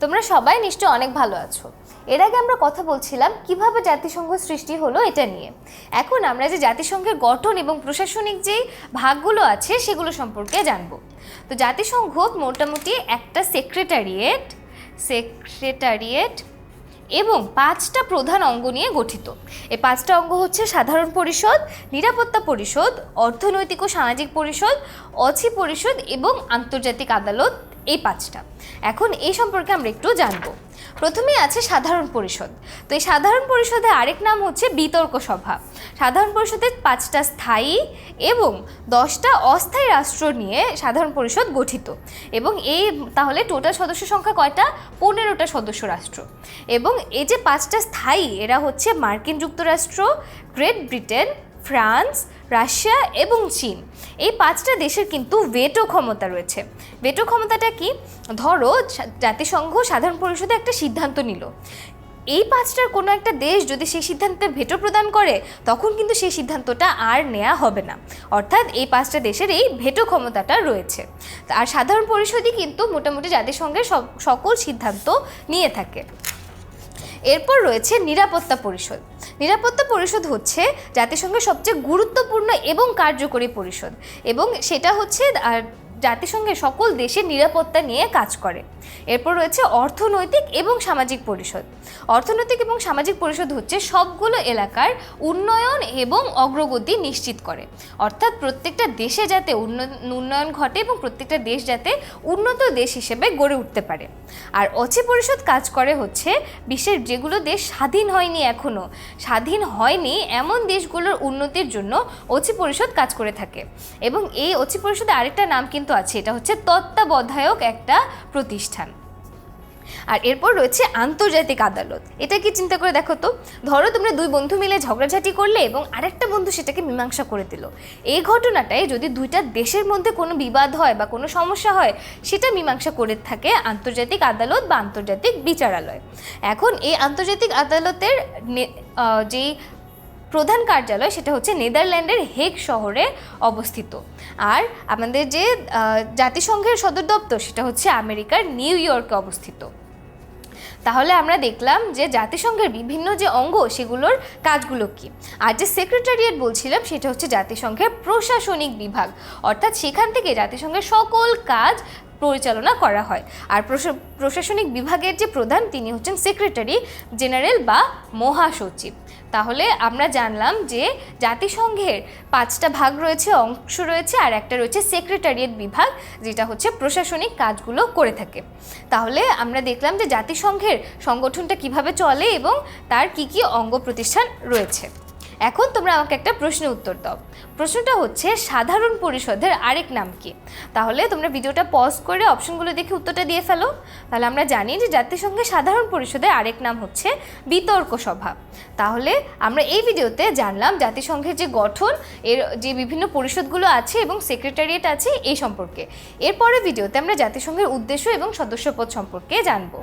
তোমরা সবাই নিশ্চয়ই অনেক ভালো আছো। এর আগে আমরা কথা বলছিলাম কিভাবে জাতিসংঘ সৃষ্টি হলো এটা নিয়ে। এখন আমরা যে জাতিসংঘের গঠন এবং প্রশাসনিক যেই ভাগগুলো আছে সেগুলো সম্পর্কে জানব। তো জাতিসংঘ মোটামুটি একটা সেক্রেটারিয়েট এবং 5টা প্রধান অঙ্গ নিয়ে গঠিত। এই 5টা অঙ্গ হচ্ছে সাধারণ পরিষদ, নিরাপত্তা পরিষদ, অর্থনৈতিক ও সামাজিক পরিষদ, অছি পরিষদ এবং আন্তর্জাতিক আদালত, এই 5টা। এখন এই সম্পর্কে আমরা একটু জানব। প্রথমেই আছে সাধারণ পরিষদ। তো এই সাধারণ পরিষদের আরেক নাম হচ্ছে বিতর্ক সভা। সাধারণ পরিষদের 5টা স্থায়ী এবং 10টা অস্থায়ী রাষ্ট্র নিয়ে সাধারণ পরিষদ গঠিত। এবং এই তাহলে টোটাল সদস্য সংখ্যা কয়টা? 15টা সদস্য রাষ্ট্র। এবং এই যে 5টা স্থায়ী, এরা হচ্ছে মার্কিন যুক্তরাষ্ট্র, গ্রেট ব্রিটেন, ফ্রান্স, রাশিয়া এবং চীন। এই 5টা দেশের কিন্তু ভেটো ক্ষমতা রয়েছে। ভেটো ক্ষমতাটা কি? ধরো জাতিসংঘ সাধারণ পরিষদে একটা সিদ্ধান্ত নিল, এই 5টার কোনো একটা দেশ যদি সেই সিদ্ধান্তে ভেটো প্রদান করে তখন কিন্তু সেই সিদ্ধান্তটা আর নেওয়া হবে না। অর্থাৎ এই 5টা দেশের এই ভেটো ক্ষমতাটা রয়েছে। আর সাধারণ পরিষদই কিন্তু মোটামুটি জাতিসংঘের সকল সিদ্ধান্ত নিয়ে থাকে। এরপর রয়েছে নিরাপত্তা পরিষদ। নিরাপত্তা পরিষদ হচ্ছে জাতিসংঘের সবচেয়ে গুরুত্বপূর্ণ এবং কার্যকরী পরিষদ, এবং সেটা হচ্ছে জাতিসংঘের সকল দেশের নিরাপত্তা নিয়ে কাজ করে। এরপর রয়েছে অর্থনৈতিক এবং সামাজিক পরিষদ। অর্থনৈতিক এবং সামাজিক পরিষদ হচ্ছে সবগুলো এলাকার উন্নয়ন এবং অগ্রগতি নিশ্চিত করে, অর্থাৎ প্রত্যেকটা দেশে যাতে উন্নয়ন ঘটে এবং প্রত্যেকটা দেশ যাতে উন্নত দেশ হিসেবে গড়ে উঠতে পারে। আর অছি পরিষদ কাজ করে হচ্ছে বিশ্বের যেগুলো দেশ স্বাধীন হয়নি, এখনও স্বাধীন হয়নি এমন দেশগুলোর উন্নতির জন্য অছি পরিষদ কাজ করে থাকে। এবং এই অছি পরিষদের আরেকটা নাম কিন্তু আছে, এটা হচ্ছে তত্ত্বাবধায়ক একটা প্রতিষ্ঠান। আর এরপর রয়েছে আন্তর্জাতিক আদালত। এটা কি চিন্তা করে দেখো তো, ধরো তোমরা দুই বন্ধু মিলে ঝগড়াঝাটি করলে এবং আরেকটা বন্ধু সেটাকে মীমাংসা করে দিল। এই ঘটনাটায় যদি দুইটা দেশের মধ্যে কোনো বিবাদ হয় বা কোনো সমস্যা হয়, সেটা মীমাংসা করে থাকে আন্তর্জাতিক আদালত বা আন্তর্জাতিক বিচারালয়। এখন এই আন্তর্জাতিক আদালতের যেই প্রধান কার্যালয় সেটা হচ্ছে নেদারল্যান্ডের হেগ শহরে অবস্থিত। আর আমাদের যে জাতিসংঘের সদর দপ্তর সেটা হচ্ছে আমেরিকার নিউ ইয়র্কে অবস্থিত। তাহলে আমরা দেখলাম যে জাতিসংঘের বিভিন্ন যে অঙ্গ সেগুলোর কাজগুলো কি। আর যে সেক্রেটারিয়েট বলছিলাম সেটা হচ্ছে জাতিসংঘের প্রশাসনিক বিভাগ, অর্থাৎ সেখান থেকে জাতিসংঘের সকল কাজ পরিচালনা করা হয়। আর প্রশাসনিক বিভাগের যে প্রধান তিনি হচ্ছেন সেক্রেটারি জেনারেল বা মহাসচিব। তাহলে আমরা জানলাম যে জাতিসংঘের 5টা ভাগ রয়েছে, অংশ রয়েছে, আর একটা রয়েছে সেক্রেটারিয়েট বিভাগ যেটা হচ্ছে প্রশাসনিক কাজগুলো করে থাকে। তাহলে আমরা দেখলাম যে জাতিসংঘের সংগঠনটা কিভাবে চলে এবং তার কি কি অঙ্গ প্রতিষ্ঠান রয়েছে। এখন তোমরা আমাকে একটা প্রশ্নের উত্তর দাও। প্রশ্নটা হচ্ছে সাধারণ পরিষদের আরেক নাম কি? তাহলে তোমরা ভিডিওটা পজ করে অপশনগুলো দেখে উত্তরটা দিয়ে ফেলো। তাহলে আমরা জানি যে জাতিসংঘের সাধারণ পরিষদের আরেক নাম হচ্ছে বিতর্ক সভা। তাহলে আমরা এই ভিডিওতে জানলাম জাতিসংঘের যে গঠন, এর যে বিভিন্ন পরিষদগুলো আছে এবং সেক্রেটারিয়েট আছে এই সম্পর্কে। এরপরে ভিডিওতে আমরা জাতিসংঘের উদ্দেশ্য এবং সদস্যপদ সম্পর্কে জানবো।